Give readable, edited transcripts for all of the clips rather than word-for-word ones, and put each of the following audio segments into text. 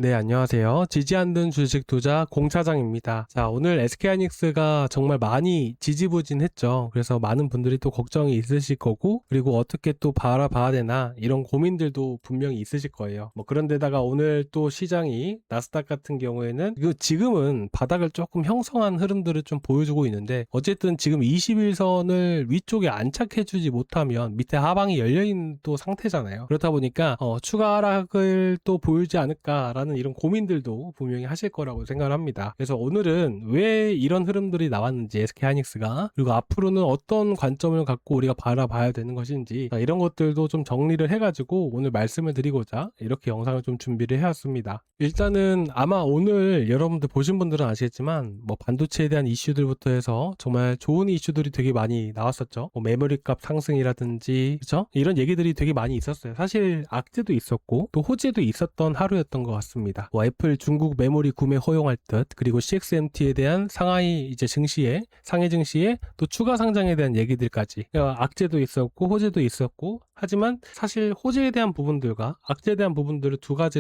네, 안녕하세요. 지지 않는 주식 투자 공차장입니다. 자, 오늘 SK하이닉스가 정말 많이 지지부진했죠. 그래서 많은 분들이 또 걱정이 있으실 거고, 그리고 어떻게 또 바라봐야 되나 이런 고민들도 분명히 있으실 거예요. 그런데다가 오늘 또 시장이 나스닥 같은 경우에는 지금은 바닥을 조금 형성한 흐름들을 좀 보여주고 있는데, 어쨌든 지금 21선을 위쪽에 안착해주지 못하면 밑에 하방이 열려있는 또 상태잖아요. 그렇다 보니까 추가 하락을 또 보이지 않을까라는 이런 고민들도 분명히 하실 거라고 생각을 합니다. 그래서 오늘은 왜 이런 흐름들이 나왔는지, SK하이닉스가, 그리고 앞으로는 어떤 관점을 갖고 우리가 바라봐야 되는 것인지, 이런 것들도 좀 정리를 해가지고 오늘 말씀을 드리고자 이렇게 영상을 좀 준비를 해왔습니다. 일단은 아마 오늘 여러분들 보신 분들은 아시겠지만 반도체에 대한 이슈들부터 해서 정말 좋은 이슈들이 되게 많이 나왔었죠. 메모리 값 상승이라든지, 그렇죠? 이런 얘기들이 되게 많이 있었어요. 사실 악재도 있었고 또 호재도 있었던 하루였던 것 같습니다. 애플 중국 메모리 구매 허용할 듯, 그리고 CXMT에 대한 상하이 증시에, 상해 증시에 또 추가 상장에 대한 얘기들까지, 악재도 있었고 호재도 있었고, 하지만 사실 호재에 대한 부분들과 악재에 대한 부분들을 두 가지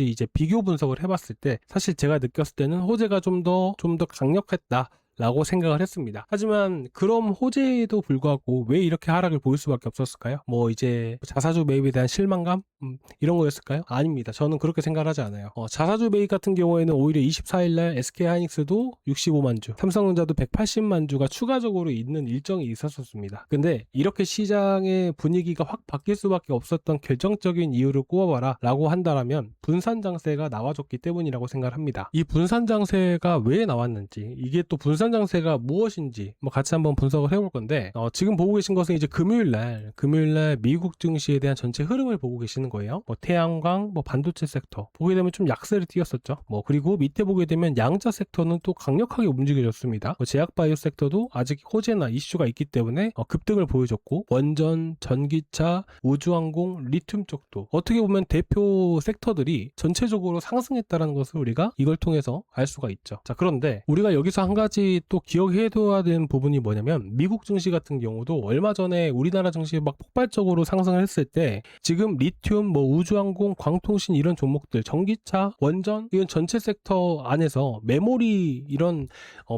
이제 비교 분석을 해봤을 때, 사실 제가 느꼈을 때는 호재가 좀 더 강력했다 라고 생각을 했습니다. 하지만 그럼 호재에도 불구하고 왜 이렇게 하락을 보일 수밖에 없었을까요? 이제 자사주 매입에 대한 실망감? 이런 거였을까요? 아닙니다. 저는 그렇게 생각을 하지 않아요. 자사주 매입 같은 경우에는 오히려 24일날 SK하이닉스도 65만 주, 삼성전자도 180만 주가 추가적으로 있는 일정이 있었습니다. 근데 이렇게 시장의 분위기가 확 바뀔 수밖에 없었던 결정적인 이유를 꼽아봐라 라고 한다면 분산 장세가 나와줬기 때문이라고 생각을 합니다. 이 분산 장세가 왜 나왔는지, 이게 또 분산 장세가 무엇인지 같이 한번 분석을 해볼 건데, 지금 보고 계신 것은 이제 금요일날 미국 증시에 대한 전체 흐름을 보고 계시는 거예요. 태양광, 반도체 섹터 보게 되면 좀 약세를 띄었었죠. 그리고 밑에 보게 되면 양자 섹터는 또 강력하게 움직여졌습니다. 제약바이오 섹터도 아직 호재나 이슈가 있기 때문에 급등을 보여줬고, 원전, 전기차, 우주항공, 리튬 쪽도 어떻게 보면 대표 섹터들이 전체적으로 상승했다는 것을 우리가 이걸 통해서 알 수가 있죠. 자, 그런데 우리가 여기서 한 가지 또 기억해둬야 되는 부분이 뭐냐면, 미국 증시 같은 경우도 얼마 전에 우리나라 증시 폭발적으로 상승을 했을 때, 지금 리튬, 우주항공, 광통신 이런 종목들, 전기차, 원전 이런 전체 섹터 안에서 메모리 이런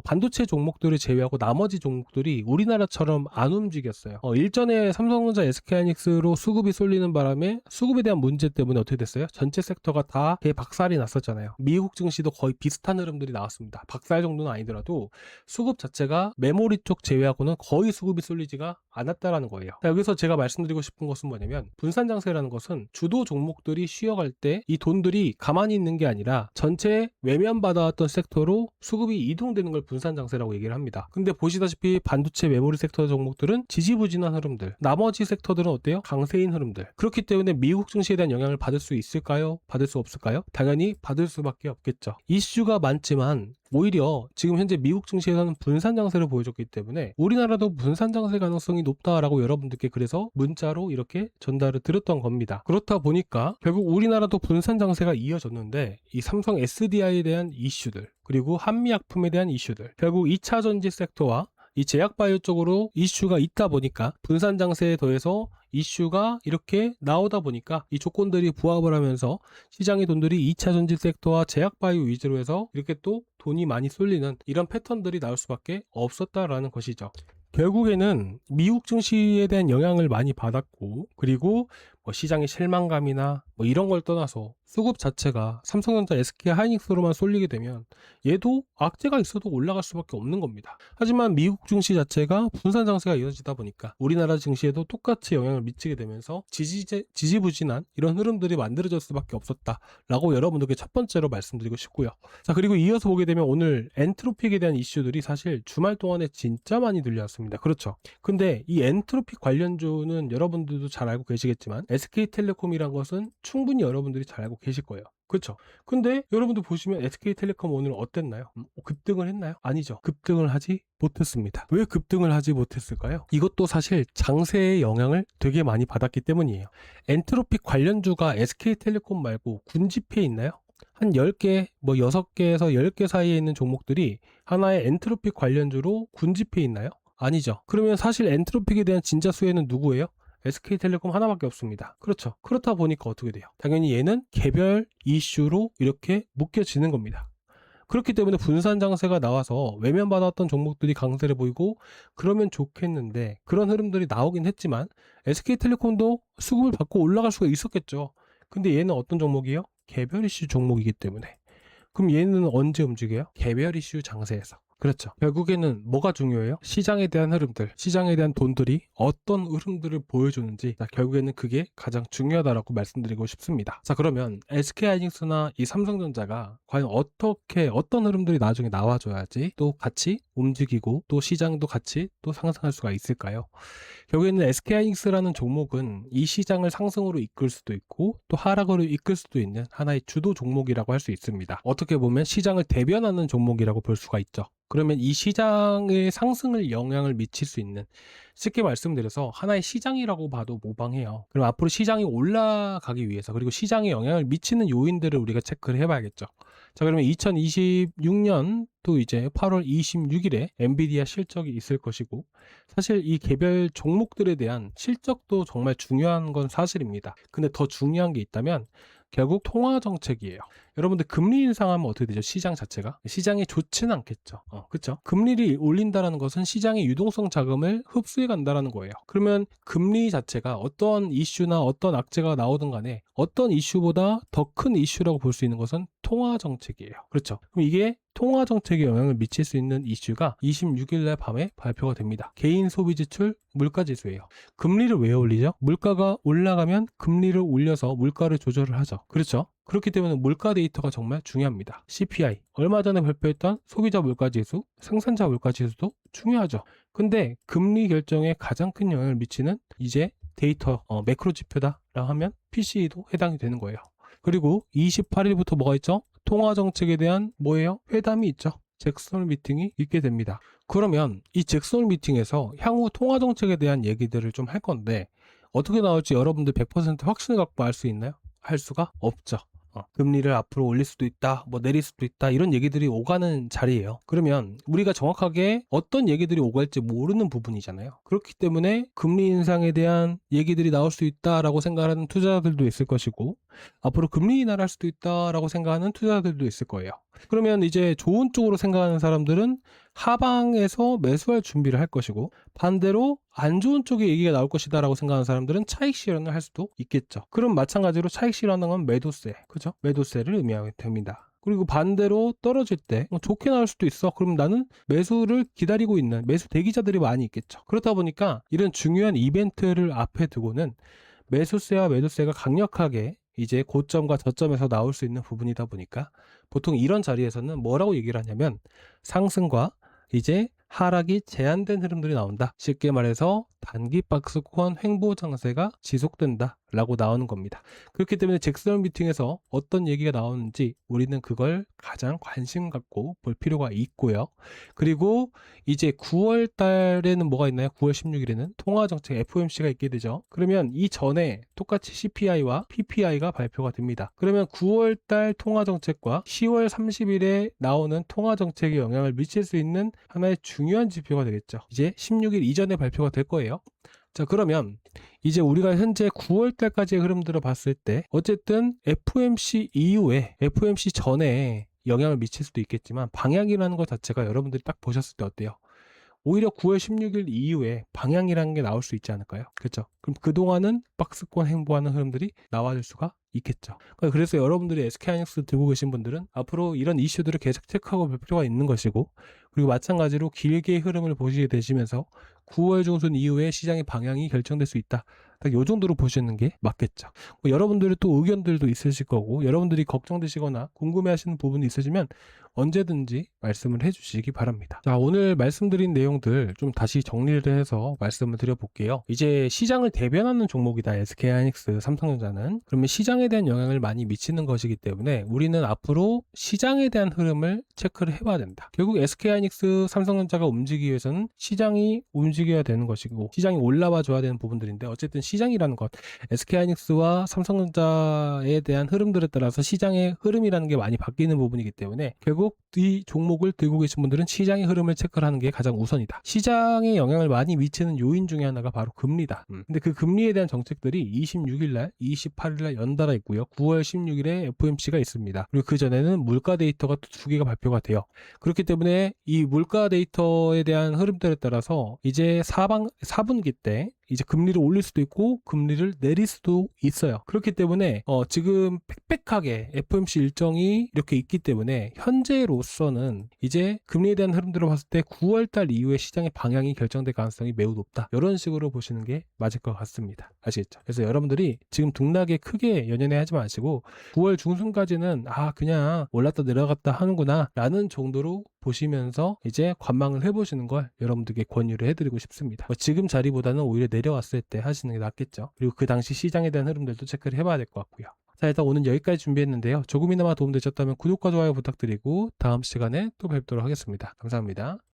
반도체 종목들을 제외하고 나머지 종목들이 우리나라처럼 안 움직였어요. 일전에 삼성전자, SK하이닉스로 수급이 쏠리는 바람에 수급에 대한 문제 때문에 어떻게 됐어요? 전체 섹터가 다 대박살이 났었잖아요. 미국 증시도 거의 비슷한 흐름들이 나왔습니다. 박살 정도는 아니더라도 수급 자체가 메모리 쪽 제외하고는 거의 수급이 쏠리지가 않았다라는 거예요. 여기서 제가 말씀드리고 싶은 것은 뭐냐면, 분산 장세라는 것은 주도 종목들이 쉬어갈 때 이 돈들이 가만히 있는 게 아니라 전체 외면받아왔던 섹터로 수급이 이동되는 걸 분산 장세라고 얘기를 합니다. 근데 보시다시피 반도체 메모리 섹터 종목들은 지지부진한 흐름들, 나머지 섹터들은 어때요? 강세인 흐름들. 그렇기 때문에 미국 증시에 대한 영향을 받을 수 있을까요? 받을 수 없을까요? 당연히 받을 수밖에 없겠죠. 이슈가 많지만 오히려 지금 현재 미국 증시에서는 분산 장세를 보여줬기 때문에 우리나라도 분산 장세 가능성이 높다라고 여러분들께 그래서 문자로 이렇게 전달을 드렸던 겁니다. 그렇다 보니까 결국 우리나라도 분산 장세가 이어졌는데, 이 삼성 SDI에 대한 이슈들, 그리고 한미약품에 대한 이슈들, 결국 2차 전지 섹터와 이 제약바이오 쪽으로 이슈가 있다 보니까, 분산 장세에 더해서 이슈가 이렇게 나오다 보니까 이 조건들이 부합을 하면서 시장의 돈들이 2차 전지 섹터와 제약바이오 위주로 해서 이렇게 또 돈이 많이 쏠리는 이런 패턴들이 나올 수밖에 없었다라는 것이죠. 결국에는 미국 증시에 대한 영향을 많이 받았고, 그리고 시장의 실망감이나 이런 걸 떠나서 수급 자체가 삼성전자, SK하이닉스로만 쏠리게 되면 얘도 악재가 있어도 올라갈 수밖에 없는 겁니다. 하지만 미국 증시 자체가 분산 장세가 이어지다 보니까 우리나라 증시에도 똑같이 영향을 미치게 되면서 지지부진한 이런 흐름들이 만들어질 수밖에 없었다라고 여러분들께 첫 번째로 말씀드리고 싶고요. 자, 그리고 이어서 보게 되면 오늘 엔트로픽에 대한 이슈들이 사실 주말 동안에 진짜 많이 들려왔습니다. 그렇죠. 근데 이 엔트로픽 관련주는 여러분들도 잘 알고 계시겠지만, SK텔레콤이란 것은 충분히 여러분들이 잘 알고 계실 거예요. 그렇죠. 근데 여러분들 보시면 SK텔레콤 오늘 어땠나요? 급등을 했나요? 아니죠. 급등을 하지 못했습니다. 왜 급등을 하지 못했을까요? 이것도 사실 장세의 영향을 되게 많이 받았기 때문이에요. 엔트로픽 관련주가 SK텔레콤 말고 군지패에 있나요? 한 10개, 6개에서 10개 사이에 있는 종목들이 하나의 엔트로픽 관련주로 군지패에 있나요? 아니죠. 그러면 사실 엔트로픽에 대한 진짜 수혜는 누구예요? SK텔레콤 하나밖에 없습니다. 그렇죠. 그렇다 보니까 어떻게 돼요? 당연히 얘는 개별 이슈로 이렇게 묶여지는 겁니다. 그렇기 때문에 분산 장세가 나와서 외면받았던 종목들이 강세를 보이고 그러면 좋겠는데 그런 흐름들이 나오긴 했지만 SK텔레콤도 수급을 받고 올라갈 수가 있었겠죠. 근데 얘는 어떤 종목이에요? 개별 이슈 종목이기 때문에. 그럼 얘는 언제 움직여요? 개별 이슈 장세에서. 그렇죠. 결국에는 뭐가 중요해요? 시장에 대한 흐름들, 시장에 대한 돈들이 어떤 흐름들을 보여주는지, 결국에는 그게 가장 중요하다라고 말씀드리고 싶습니다. 자, 그러면 SK하이닉스나 이 삼성전자가 과연 어떤 흐름들이 나중에 나와줘야지 또 같이 움직이고 또 시장도 같이 또 상승할 수가 있을까요? 결국에는 SK하이닉스라는 종목은 이 시장을 상승으로 이끌 수도 있고 또 하락으로 이끌 수도 있는 하나의 주도 종목이라고 할 수 있습니다. 어떻게 보면 시장을 대변하는 종목이라고 볼 수가 있죠. 그러면 이 시장의 상승을 영향을 미칠 수 있는, 쉽게 말씀드려서 하나의 시장이라고 봐도 무방해요. 그럼 앞으로 시장이 올라가기 위해서, 그리고 시장에 영향을 미치는 요인들을 우리가 체크를 해봐야겠죠. 자, 그러면 2026년 또 이제 8월 26일에 엔비디아 실적이 있을 것이고, 사실 이 개별 종목들에 대한 실적도 정말 중요한 건 사실입니다. 근데 더 중요한 게 있다면 결국 통화 정책이에요. 여러분들 금리 인상하면 어떻게 되죠? 시장 자체가 시장이 좋지는 않겠죠. 그렇죠? 금리를 올린다는 것은 시장의 유동성 자금을 흡수해 간다는 거예요. 그러면 금리 자체가 어떤 이슈나 어떤 악재가 나오든 간에 어떤 이슈보다 더 큰 이슈라고 볼 수 있는 것은 통화 정책이에요. 그렇죠? 그럼 이게 통화 정책에 영향을 미칠 수 있는 이슈가 26일 날 밤에 발표가 됩니다. 개인 소비 지출 물가 지수예요. 금리를 왜 올리죠? 물가가 올라가면 금리를 올려서 물가를 조절을 하죠. 그렇죠? 그렇기 때문에 물가 데이터가 정말 중요합니다. CPI, 얼마 전에 발표했던 소비자 물가 지수, 생산자 물가 지수도 중요하죠. 근데 금리 결정에 가장 큰 영향을 미치는 이제 데이터, 매크로 지표다라고 하면 PCE도 해당이 되는 거예요. 그리고 28일부터 뭐가 있죠? 통화 정책에 대한 뭐예요? 회담이 있죠. 잭슨 미팅이 있게 됩니다. 그러면 이 잭슨 미팅에서 향후 통화 정책에 대한 얘기들을 좀 할 건데 어떻게 나올지 여러분들 100% 확신을 갖고 알 수 있나요? 할 수가 없죠. 금리를 앞으로 올릴 수도 있다, 뭐 내릴 수도 있다, 이런 얘기들이 오가는 자리예요. 그러면 우리가 정확하게 어떤 얘기들이 오갈지 모르는 부분이잖아요. 그렇기 때문에 금리 인상에 대한 얘기들이 나올 수 있다라고 생각하는 투자자들도 있을 것이고, 앞으로 금리 인하를 할 수도 있다라고 생각하는 투자자들도 있을 거예요. 그러면 이제 좋은 쪽으로 생각하는 사람들은 하방에서 매수할 준비를 할 것이고, 반대로 안 좋은 쪽에 얘기가 나올 것이다 라고 생각하는 사람들은 차익 실현을 할 수도 있겠죠. 그럼 마찬가지로 차익 실현하는 건 매도세, 그죠? 매도세를 의미하게 됩니다. 그리고 반대로 떨어질 때 좋게 나올 수도 있어. 그럼 나는 매수를 기다리고 있는 매수 대기자들이 많이 있겠죠. 그렇다 보니까 이런 중요한 이벤트를 앞에 두고는 매수세와 매도세가 강력하게 이제 고점과 저점에서 나올 수 있는 부분이다 보니까 보통 이런 자리에서는 뭐라고 얘기를 하냐면 상승과 이제 하락이 제한된 흐름들이 나온다. 쉽게 말해서 단기 박스권 횡보 장세가 지속된다 라고 나오는 겁니다. 그렇기 때문에 잭슨 미팅에서 어떤 얘기가 나오는지 우리는 그걸 가장 관심 갖고 볼 필요가 있고요. 그리고 이제 9월 달에는 뭐가 있나요? 9월 16일에는 통화정책 FOMC가 있게 되죠. 그러면 이 전에 똑같이 CPI와 PPI가 발표가 됩니다. 그러면 9월 달 통화정책과 10월 30일에 나오는 통화정책에 영향을 미칠 수 있는 하나의 중요한 지표가 되겠죠. 이제 16일 이전에 발표가 될 거예요. 자, 그러면 이제 우리가 현재 9월 달까지의 흐름들을 봤을 때 어쨌든 FOMC 이후에 FOMC 전에 영향을 미칠 수도 있겠지만 방향이라는 것 자체가 여러분들이 딱 보셨을 때 어때요? 오히려 9월 16일 이후에 방향이라는 게 나올 수 있지 않을까요? 그렇죠? 그럼 그동안은 박스권 행보하는 흐름들이 나와줄 수가 있겠죠. 그래서 여러분들이 SK하이닉스 들고 계신 분들은 앞으로 이런 이슈들을 계속 체크하고 볼 필요가 있는 것이고, 그리고 마찬가지로 길게 흐름을 보시게 되시면서 9월 중순 이후에 시장의 방향이 결정될 수 있다. 딱 요 정도로 보시는 게 맞겠죠. 여러분들의 또 의견들도 있으실 거고, 여러분들이 걱정되시거나 궁금해하시는 부분이 있으시면 언제든지 말씀을 해주시기 바랍니다. 자, 오늘 말씀드린 내용들 좀 다시 정리를 해서 말씀을 드려볼게요. 이제 시장을 대변하는 종목이다, SK하이닉스, 삼성전자는. 그러면 시장에 대한 영향을 많이 미치는 것이기 때문에 우리는 앞으로 시장에 대한 흐름을 체크를 해봐야 된다. 결국 SK하이닉스, 삼성전자가 움직이기 위해서는 시장이 움직여야 되는 것이고 시장이 올라와 줘야 되는 부분들인데, 어쨌든 시장이라는 것, SK하이닉스와 삼성전자에 대한 흐름들에 따라서 시장의 흐름이라는 게 많이 바뀌는 부분이기 때문에 결국 이 종목을 들고 계신 분들은 시장의 흐름을 체크를 하는 게 가장 우선이다. 시장에 영향을 많이 미치는 요인 중에 하나가 바로 금리다. 근데 그 금리에 대한 정책들이 26일날, 28일날 연달아 있고요. 9월 16일에 FOMC가 있습니다. 그리고 그 전에는 물가 데이터가 또 2개가 발표가 돼요. 그렇기 때문에 이 물가 데이터에 대한 흐름들에 따라서 이제 4분기 때 이제 금리를 올릴 수도 있고 금리를 내릴 수도 있어요. 그렇기 때문에 지금 빽빽하게 FOMC 일정이 이렇게 있기 때문에 현재로서는 이제 금리에 대한 흐름들을 봤을 때 9월달 이후에 시장의 방향이 결정될 가능성이 매우 높다. 이런 식으로 보시는 게 맞을 것 같습니다. 아시겠죠? 그래서 여러분들이 지금 등락에 크게 연연해 하지 마시고 9월 중순까지는 그냥 올랐다 내려갔다 하는구나 라는 정도로 보시면서 이제 관망을 해보시는 걸 여러분들께 권유를 해드리고 싶습니다. 지금 자리보다는 오히려 내려왔을 때 하시는 게 낫겠죠. 그리고 그 당시 시장에 대한 흐름들도 체크를 해봐야 될 것 같고요. 자, 일단 오늘 여기까지 준비했는데요. 조금이나마 도움되셨다면 구독과 좋아요 부탁드리고 다음 시간에 또 뵙도록 하겠습니다. 감사합니다.